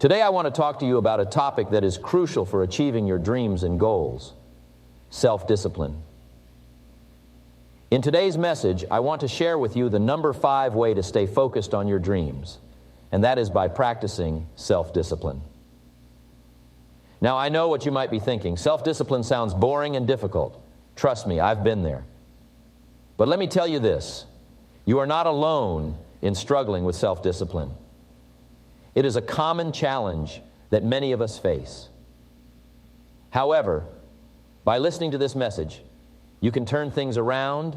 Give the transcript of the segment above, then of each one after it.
Today I want to talk to you about a topic that is crucial for achieving your dreams and goals: self-discipline. In today's message, I want to share with you the number 5 way to stay focused on your dreams, and that is by practicing self-discipline. Now, I know what you might be thinking. Self-discipline sounds boring and difficult. Trust me, I've been there. But let me tell you this: you are not alone in struggling with self-discipline. It is a common challenge that many of us face. However, by listening to this message, you can turn things around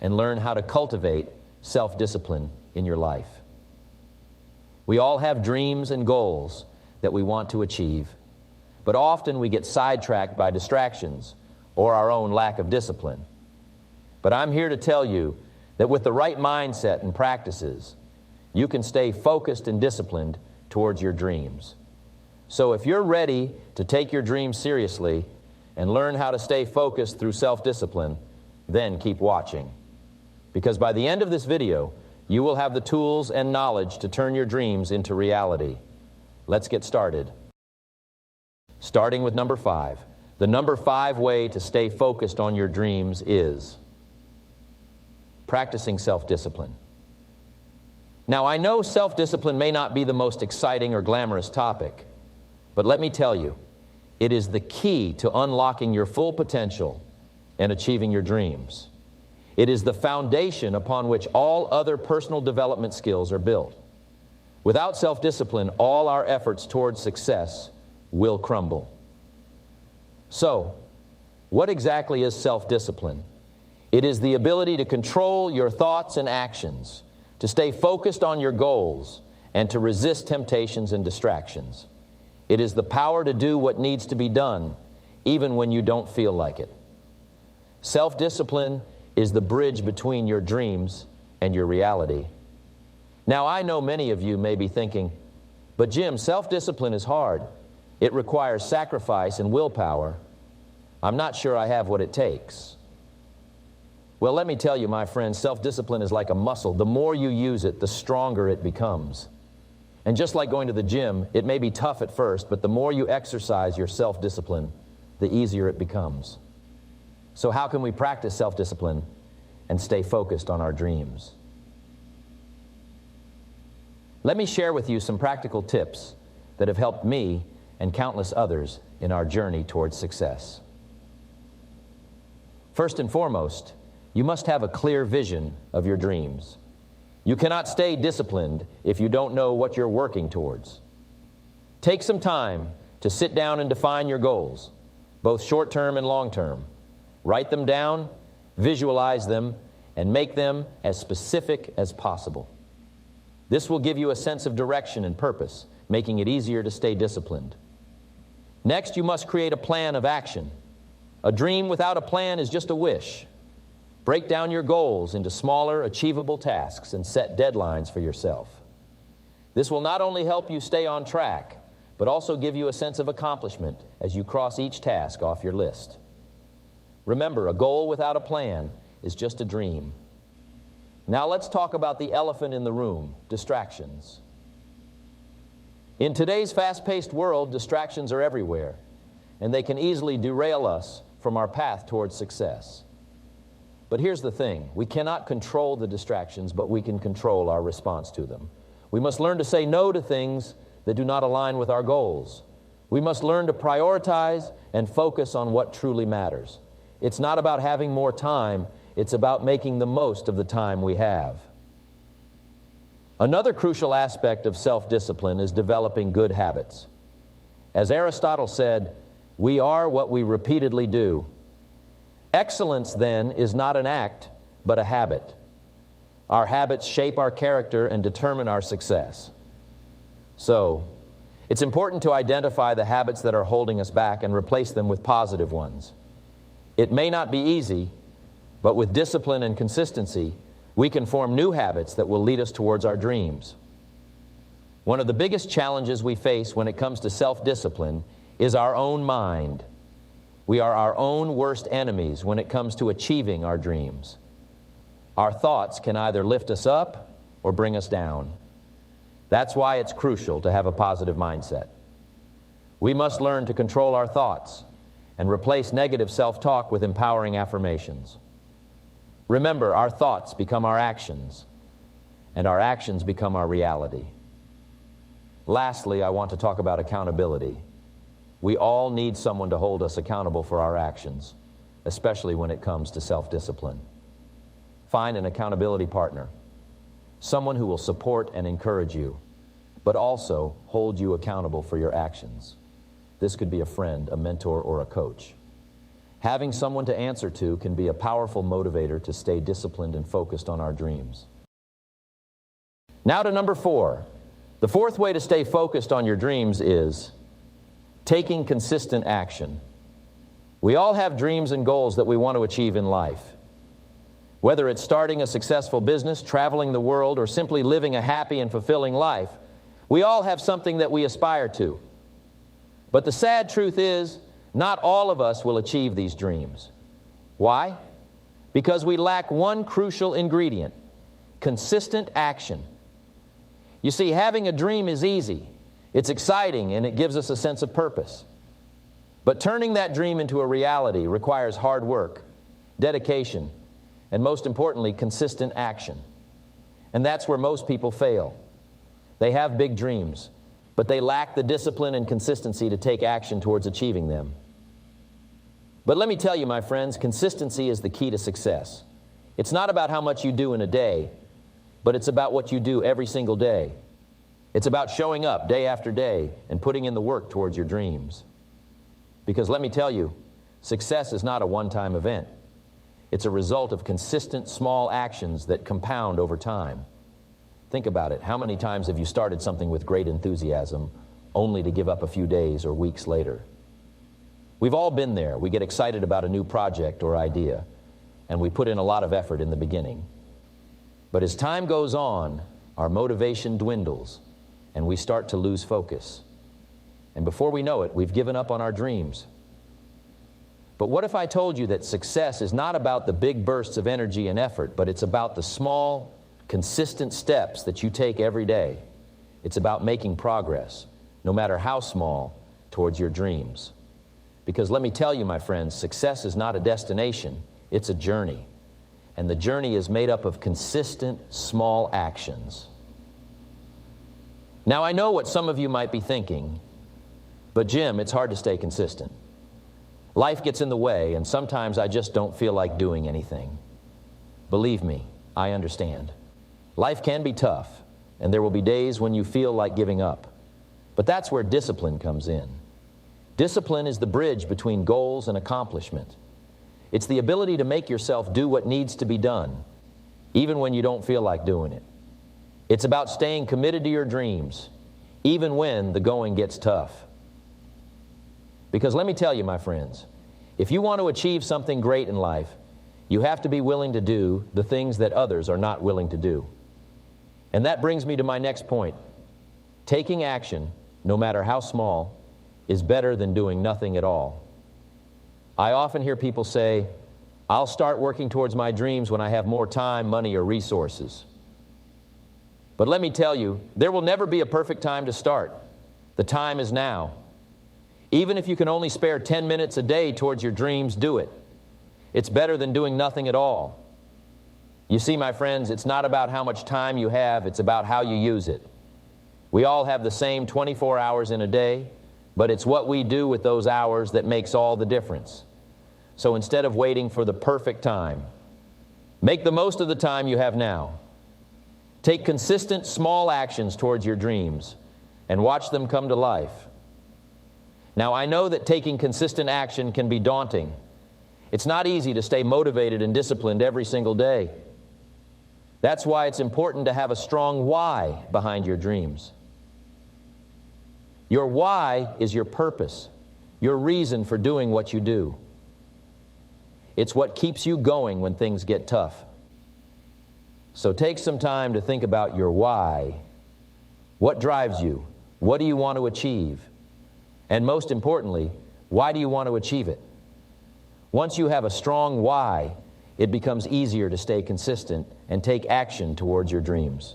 and learn how to cultivate self-discipline in your life. We all have dreams and goals that we want to achieve, but often we get sidetracked by distractions or our own lack of discipline. But I'm here to tell you that with the right mindset and practices, you can stay focused and disciplined towards your dreams. So if you're ready to take your dreams seriously and learn how to stay focused through self-discipline, then keep watching. Because by the end of this video, you will have the tools and knowledge to turn your dreams into reality. Let's get started. Starting with number 5. The number 5 way to stay focused on your dreams is practicing self-discipline. Now, I know self-discipline may not be the most exciting or glamorous topic, but let me tell you, it is the key to unlocking your full potential and achieving your dreams. It is the foundation upon which all other personal development skills are built. Without self-discipline, all our efforts towards success will crumble. So, what exactly is self-discipline? It is the ability to control your thoughts and actions, to stay focused on your goals, and to resist temptations and distractions. It is the power to do what needs to be done, even when you don't feel like it. Self-discipline is the bridge between your dreams and your reality. Now, I know many of you may be thinking, but Jim, self-discipline is hard. It requires sacrifice and willpower. I'm not sure I have what it takes. Well, let me tell you, my friend, self-discipline is like a muscle. The more you use it, the stronger it becomes. And just like going to the gym, it may be tough at first, but the more you exercise your self-discipline, the easier it becomes. So how can we practice self-discipline and stay focused on our dreams? Let me share with you some practical tips that have helped me and countless others in our journey towards success. First and foremost, you must have a clear vision of your dreams. You cannot stay disciplined if you don't know what you're working towards. Take some time to sit down and define your goals, both short-term and long-term. Write them down, visualize them, and make them as specific as possible. This will give you a sense of direction and purpose, making it easier to stay disciplined. Next, you must create a plan of action. A dream without a plan is just a wish. Break down your goals into smaller, achievable tasks and set deadlines for yourself. This will not only help you stay on track, but also give you a sense of accomplishment as you cross each task off your list. Remember, a goal without a plan is just a dream. Now let's talk about the elephant in the room: distractions. In today's fast-paced world, distractions are everywhere, and they can easily derail us from our path towards success. But here's the thing: we cannot control the distractions, but we can control our response to them. We must learn to say no to things that do not align with our goals. We must learn to prioritize and focus on what truly matters. It's not about having more time, it's about making the most of the time we have. Another crucial aspect of self-discipline is developing good habits. As Aristotle said, we are what we repeatedly do. Excellence, then, is not an act, but a habit. Our habits shape our character and determine our success. So, it's important to identify the habits that are holding us back and replace them with positive ones. It may not be easy, but with discipline and consistency, we can form new habits that will lead us towards our dreams. One of the biggest challenges we face when it comes to self-discipline is our own mind. We are our own worst enemies when it comes to achieving our dreams. Our thoughts can either lift us up or bring us down. That's why it's crucial to have a positive mindset. We must learn to control our thoughts and replace negative self-talk with empowering affirmations. Remember, our thoughts become our actions, and our actions become our reality. Lastly, I want to talk about accountability. We all need someone to hold us accountable for our actions, especially when it comes to self-discipline. Find an accountability partner, someone who will support and encourage you, but also hold you accountable for your actions. This could be a friend, a mentor, or a coach. Having someone to answer to can be a powerful motivator to stay disciplined and focused on our dreams. Now to number 4. The fourth way to stay focused on your dreams is taking consistent action. We all have dreams and goals that we want to achieve in life. Whether it's starting a successful business, traveling the world, or simply living a happy and fulfilling life, we all have something that we aspire to. But the sad truth is, not all of us will achieve these dreams. Why? Because we lack one crucial ingredient: consistent action. You see, having a dream is easy. It's exciting and it gives us a sense of purpose. But turning that dream into a reality requires hard work, dedication, and most importantly, consistent action. And that's where most people fail. They have big dreams, but they lack the discipline and consistency to take action towards achieving them. But let me tell you, my friends, consistency is the key to success. It's not about how much you do in a day, but it's about what you do every single day. It's about showing up day after day and putting in the work towards your dreams. Because let me tell you, success is not a one-time event. It's a result of consistent small actions that compound over time. Think about it. How many times have you started something with great enthusiasm only to give up a few days or weeks later? We've all been there. We get excited about a new project or idea, and we put in a lot of effort in the beginning. But as time goes on, our motivation dwindles, and we start to lose focus. And before we know it, we've given up on our dreams. But what if I told you that success is not about the big bursts of energy and effort, but it's about the small, consistent steps that you take every day? It's about making progress, no matter how small, towards your dreams. Because let me tell you, my friends, success is not a destination, it's a journey. And the journey is made up of consistent, small actions. Now, I know what some of you might be thinking, but Jim, it's hard to stay consistent. Life gets in the way, and sometimes I just don't feel like doing anything. Believe me, I understand. Life can be tough, and there will be days when you feel like giving up. But that's where discipline comes in. Discipline is the bridge between goals and accomplishment. It's the ability to make yourself do what needs to be done, even when you don't feel like doing it. It's about staying committed to your dreams, even when the going gets tough. Because let me tell you, my friends, if you want to achieve something great in life, you have to be willing to do the things that others are not willing to do. And that brings me to my next point. Taking action, no matter how small, is better than doing nothing at all. I often hear people say, "I'll start working towards my dreams when I have more time, money, or resources." But let me tell you, there will never be a perfect time to start. The time is now. Even if you can only spare 10 minutes a day towards your dreams, do it. It's better than doing nothing at all. You see, my friends, it's not about how much time you have, it's about how you use it. We all have the same 24 hours in a day, but it's what we do with those hours that makes all the difference. So instead of waiting for the perfect time, make the most of the time you have now. Take consistent small actions towards your dreams and watch them come to life. Now, I know that taking consistent action can be daunting. It's not easy to stay motivated and disciplined every single day. That's why it's important to have a strong why behind your dreams. Your why is your purpose, your reason for doing what you do. It's what keeps you going when things get tough. So take some time to think about your why. What drives you? What do you want to achieve? And most importantly, why do you want to achieve it? Once you have a strong why, it becomes easier to stay consistent and take action towards your dreams.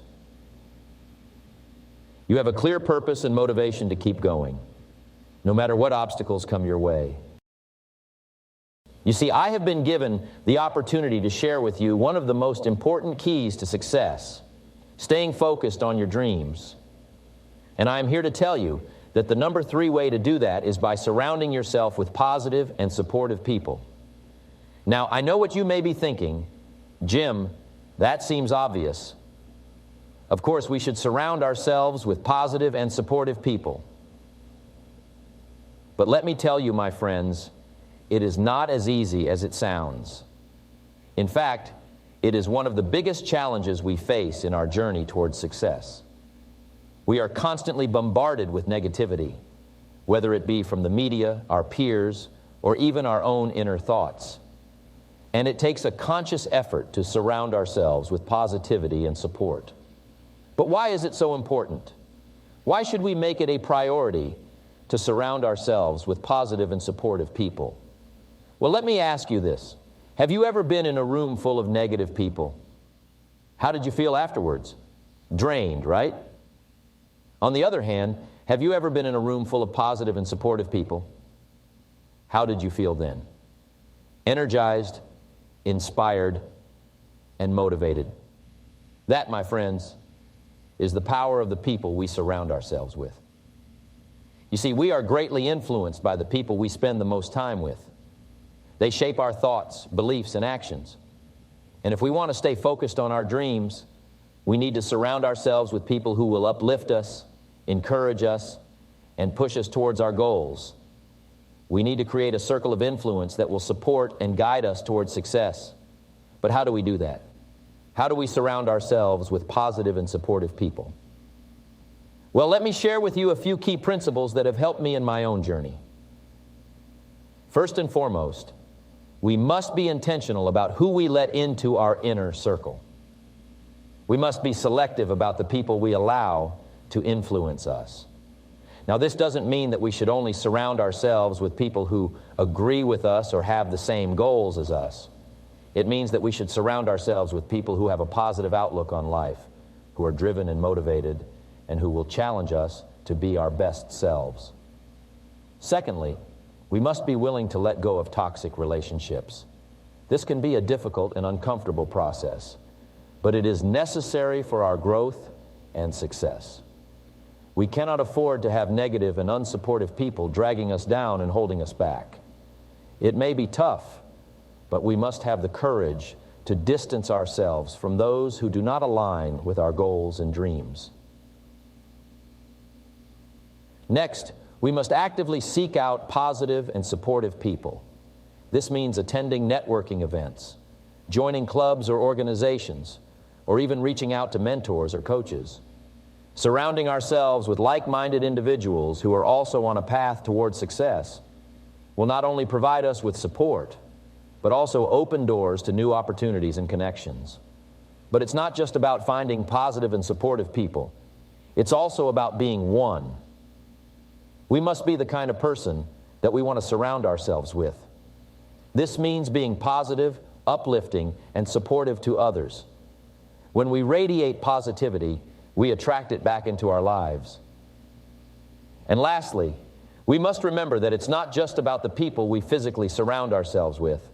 You have a clear purpose and motivation to keep going, no matter what obstacles come your way. You see, I have been given the opportunity to share with you one of the most important keys to success, staying focused on your dreams. And I am here to tell you that the number 3 way to do that is by surrounding yourself with positive and supportive people. Now, I know what you may be thinking, Jim, that seems obvious. Of course, we should surround ourselves with positive and supportive people. But let me tell you, my friends, it is not as easy as it sounds. In fact, it is one of the biggest challenges we face in our journey towards success. We are constantly bombarded with negativity, whether it be from the media, our peers, or even our own inner thoughts. And it takes a conscious effort to surround ourselves with positivity and support. But why is it so important? Why should we make it a priority to surround ourselves with positive and supportive people? Well, let me ask you this. Have you ever been in a room full of negative people? How did you feel afterwards? Drained, right? On the other hand, have you ever been in a room full of positive and supportive people? How did you feel then? Energized, inspired, and motivated. That, my friends, is the power of the people we surround ourselves with. You see, we are greatly influenced by the people we spend the most time with. They shape our thoughts, beliefs, and actions. And if we want to stay focused on our dreams, we need to surround ourselves with people who will uplift us, encourage us, and push us towards our goals. We need to create a circle of influence that will support and guide us towards success. But how do we do that? How do we surround ourselves with positive and supportive people? Well, let me share with you a few key principles that have helped me in my own journey. First and foremost, we must be intentional about who we let into our inner circle. We must be selective about the people we allow to influence us. Now, this doesn't mean that we should only surround ourselves with people who agree with us or have the same goals as us. It means that we should surround ourselves with people who have a positive outlook on life, who are driven and motivated, and who will challenge us to be our best selves. Secondly, we must be willing to let go of toxic relationships. This can be a difficult and uncomfortable process, but it is necessary for our growth and success. We cannot afford to have negative and unsupportive people dragging us down and holding us back. It may be tough, but we must have the courage to distance ourselves from those who do not align with our goals and dreams. Next, we must actively seek out positive and supportive people. This means attending networking events, joining clubs or organizations, or even reaching out to mentors or coaches. Surrounding ourselves with like-minded individuals who are also on a path toward success will not only provide us with support, but also open doors to new opportunities and connections. But it's not just about finding positive and supportive people. It's also about being one. We must be the kind of person that we want to surround ourselves with. This means being positive, uplifting, and supportive to others. When we radiate positivity, we attract it back into our lives. And lastly, we must remember that it's not just about the people we physically surround ourselves with,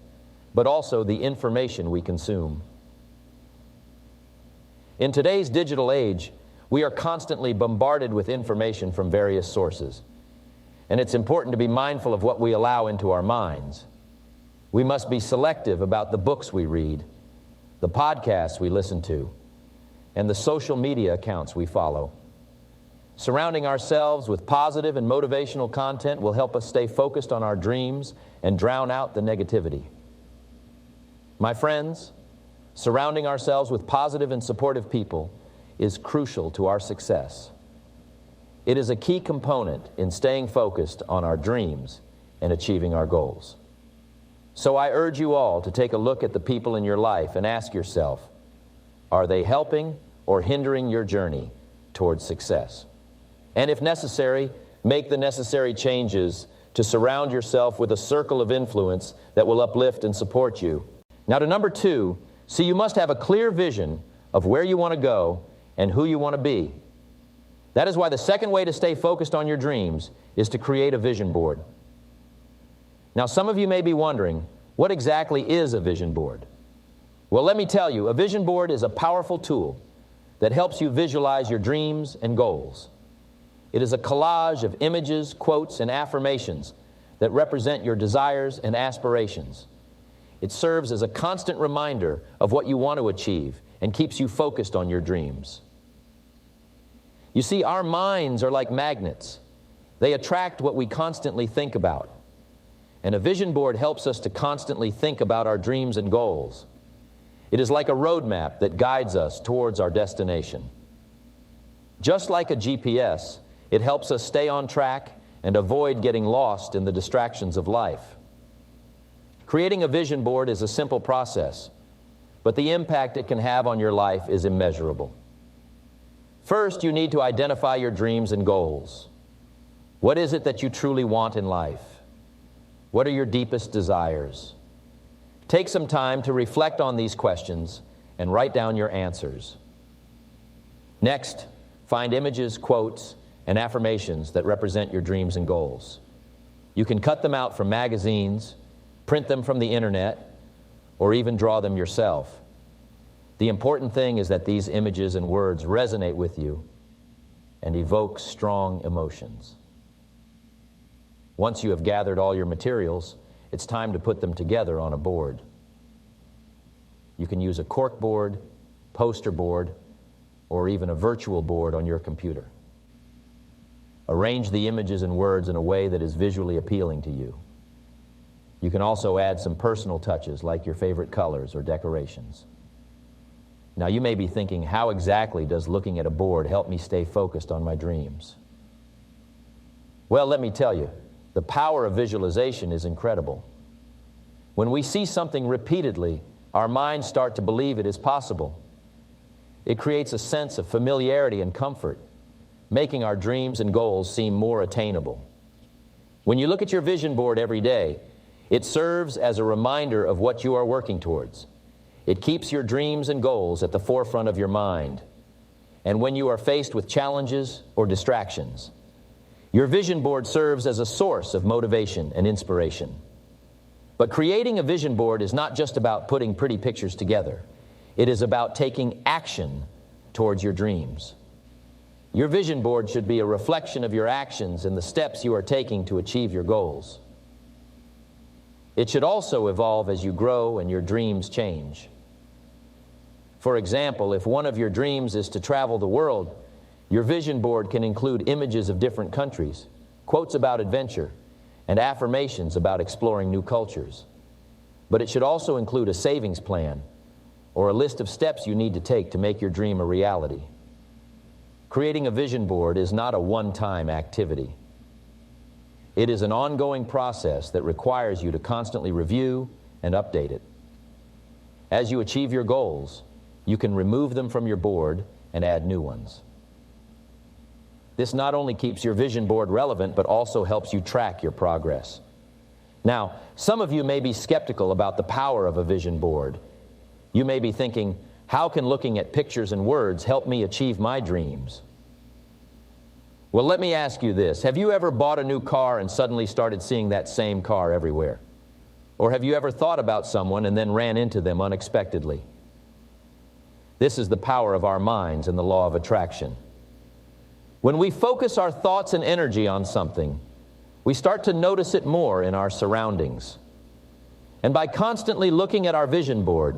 but also the information we consume. In today's digital age, we are constantly bombarded with information from various sources. And it's important to be mindful of what we allow into our minds. We must be selective about the books we read, the podcasts we listen to, and the social media accounts we follow. Surrounding ourselves with positive and motivational content will help us stay focused on our dreams and drown out the negativity. My friends, surrounding ourselves with positive and supportive people is crucial to our success. It is a key component in staying focused on our dreams and achieving our goals. So I urge you all to take a look at the people in your life and ask yourself, are they helping or hindering your journey towards success? And if necessary, make the necessary changes to surround yourself with a circle of influence that will uplift and support you. Now to number 2, you must have a clear vision of where you want to go and who you want to be. That is why the second way to stay focused on your dreams is to create a vision board. Now, some of you may be wondering, what exactly is a vision board? Well, let me tell you, a vision board is a powerful tool that helps you visualize your dreams and goals. It is a collage of images, quotes, and affirmations that represent your desires and aspirations. It serves as a constant reminder of what you want to achieve and keeps you focused on your dreams. You see, our minds are like magnets. They attract what we constantly think about. And a vision board helps us to constantly think about our dreams and goals. It is like a roadmap that guides us towards our destination. Just like a GPS, it helps us stay on track and avoid getting lost in the distractions of life. Creating a vision board is a simple process, but the impact it can have on your life is immeasurable. First, you need to identify your dreams and goals. What is it that you truly want in life? What are your deepest desires? Take some time to reflect on these questions and write down your answers. Next, find images, quotes, and affirmations that represent your dreams and goals. You can cut them out from magazines, print them from the internet, or even draw them yourself. The important thing is that these images and words resonate with you and evoke strong emotions. Once you have gathered all your materials, it's time to put them together on a board. You can use a cork board, poster board, or even a virtual board on your computer. Arrange the images and words in a way that is visually appealing to you. You can also add some personal touches like your favorite colors or decorations. Now, you may be thinking, how exactly does looking at a board help me stay focused on my dreams? Well, let me tell you, the power of visualization is incredible. When we see something repeatedly, our minds start to believe it is possible. It creates a sense of familiarity and comfort, making our dreams and goals seem more attainable. When you look at your vision board every day, it serves as a reminder of what you are working towards. It keeps your dreams and goals at the forefront of your mind. And when you are faced with challenges or distractions, your vision board serves as a source of motivation and inspiration. But creating a vision board is not just about putting pretty pictures together. It is about taking action towards your dreams. Your vision board should be a reflection of your actions and the steps you are taking to achieve your goals. It should also evolve as you grow and your dreams change. For example, if one of your dreams is to travel the world, your vision board can include images of different countries, quotes about adventure, and affirmations about exploring new cultures. But it should also include a savings plan or a list of steps you need to take to make your dream a reality. Creating a vision board is not a one-time activity. It is an ongoing process that requires you to constantly review and update it. As you achieve your goals, you can remove them from your board and add new ones. This not only keeps your vision board relevant, but also helps you track your progress. Now, some of you may be skeptical about the power of a vision board. You may be thinking, how can looking at pictures and words help me achieve my dreams? Well, let me ask you this. Have you ever bought a new car and suddenly started seeing that same car everywhere? Or have you ever thought about someone and then ran into them unexpectedly? This is the power of our minds and the law of attraction. When we focus our thoughts and energy on something, we start to notice it more in our surroundings. And by constantly looking at our vision board,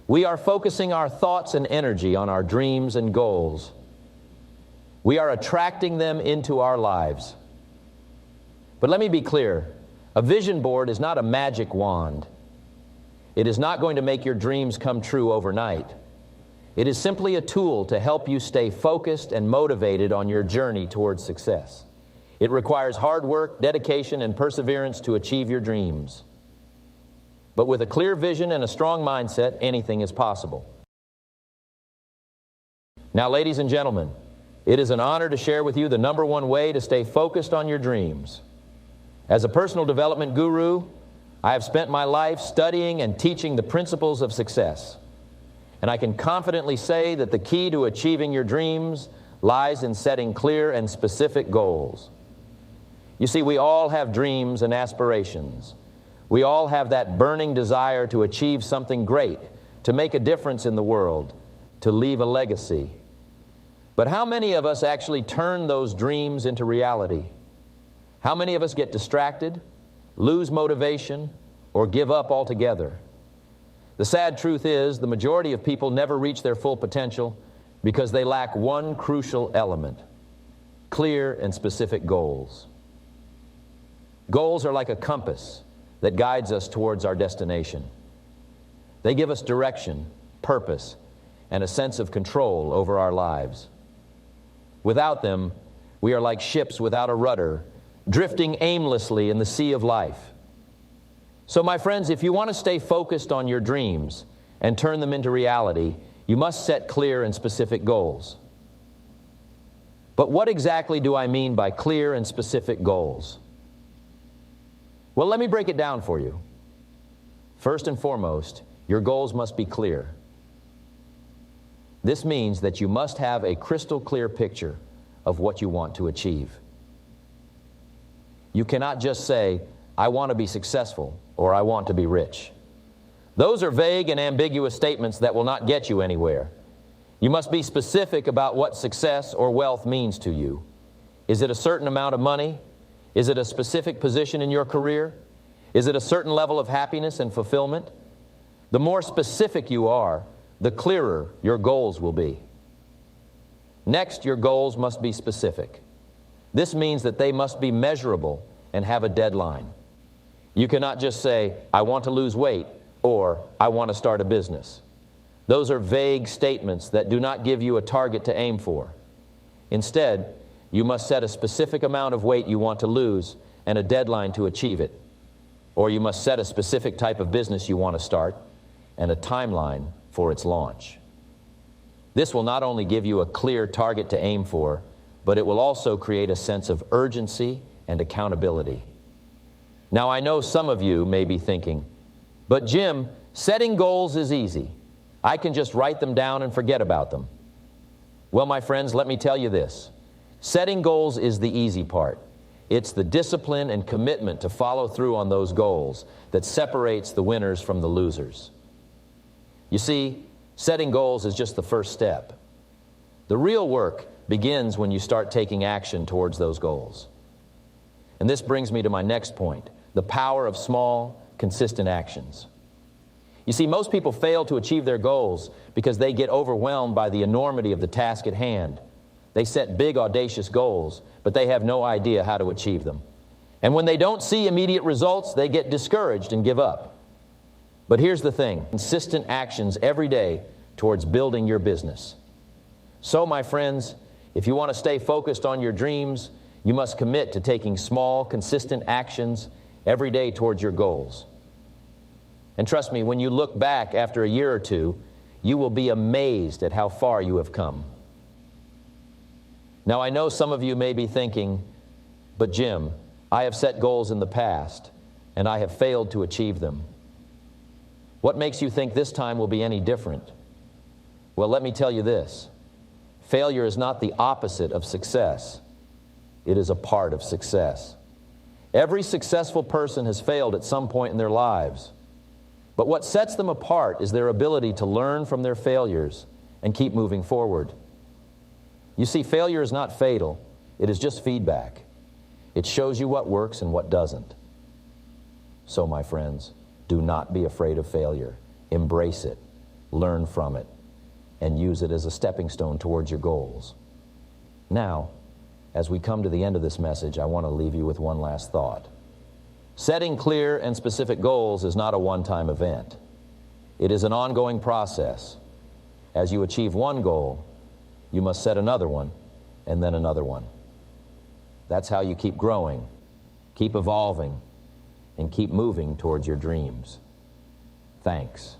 we are focusing our thoughts and energy on our dreams and goals. We are attracting them into our lives. But let me be clear, a vision board is not a magic wand. It is not going to make your dreams come true overnight. It is simply a tool to help you stay focused and motivated on your journey towards success. It requires hard work, dedication, and perseverance to achieve your dreams. But with a clear vision and a strong mindset, anything is possible. Now, ladies and gentlemen, it is an honor to share with you the number one way to stay focused on your dreams. As a personal development guru, I have spent my life studying and teaching the principles of success. And I can confidently say that the key to achieving your dreams lies in setting clear and specific goals. You see, we all have dreams and aspirations. We all have that burning desire to achieve something great, to make a difference in the world, to leave a legacy. But how many of us actually turn those dreams into reality? How many of us get distracted, lose motivation, or give up altogether? The sad truth is, the majority of people never reach their full potential because they lack one crucial element: clear and specific goals. Goals are like a compass that guides us towards our destination. They give us direction, purpose, and a sense of control over our lives. Without them, we are like ships without a rudder, drifting aimlessly in the sea of life. So, my friends, if you want to stay focused on your dreams and turn them into reality, you must set clear and specific goals. But what exactly do I mean by clear and specific goals? Well, let me break it down for you. First and foremost, your goals must be clear. This means that you must have a crystal clear picture of what you want to achieve. You cannot just say, "I want to be successful," or "I want to be rich." Those are vague and ambiguous statements that will not get you anywhere. You must be specific about what success or wealth means to you. Is it a certain amount of money? Is it a specific position in your career? Is it a certain level of happiness and fulfillment? The more specific you are, the clearer your goals will be. Next, your goals must be specific. This means that they must be measurable and have a deadline. You cannot just say, "I want to lose weight," or "I want to start a business." Those are vague statements that do not give you a target to aim for. Instead, you must set a specific amount of weight you want to lose and a deadline to achieve it. Or you must set a specific type of business you want to start and a timeline for its launch. This will not only give you a clear target to aim for, but it will also create a sense of urgency and accountability. Now, I know some of you may be thinking, "But Jim, setting goals is easy. I can just write them down and forget about them." Well, my friends, let me tell you this. Setting goals is the easy part. It's the discipline and commitment to follow through on those goals that separates the winners from the losers. You see, setting goals is just the first step. The real work begins when you start taking action towards those goals. And this brings me to my next point, the power of small, consistent actions. You see, most people fail to achieve their goals because they get overwhelmed by the enormity of the task at hand. They set big, audacious goals, but they have no idea how to achieve them. And when they don't see immediate results, they get discouraged and give up. But here's the thing, consistent actions every day towards building your business. So, my friends, if you want to stay focused on your dreams, you must commit to taking small, consistent actions every day towards your goals. And trust me, when you look back after a year or two, you will be amazed at how far you have come. Now, I know some of you may be thinking, "But Jim, I have set goals in the past, and I have failed to achieve them. What makes you think this time will be any different?" Well, let me tell you this. Failure is not the opposite of success. It is a part of success. Every successful person has failed at some point in their lives. But what sets them apart is their ability to learn from their failures and keep moving forward. You see, failure is not fatal. It is just feedback. It shows you what works and what doesn't. So, my friends, do not be afraid of failure. Embrace it, learn from it, and use it as a stepping stone towards your goals. Now, as we come to the end of this message, I want to leave you with one last thought. Setting clear and specific goals is not a one-time event. It is an ongoing process. As you achieve one goal, you must set another one, and then another one. That's how you keep growing, keep evolving, and keep moving towards your dreams. Thanks.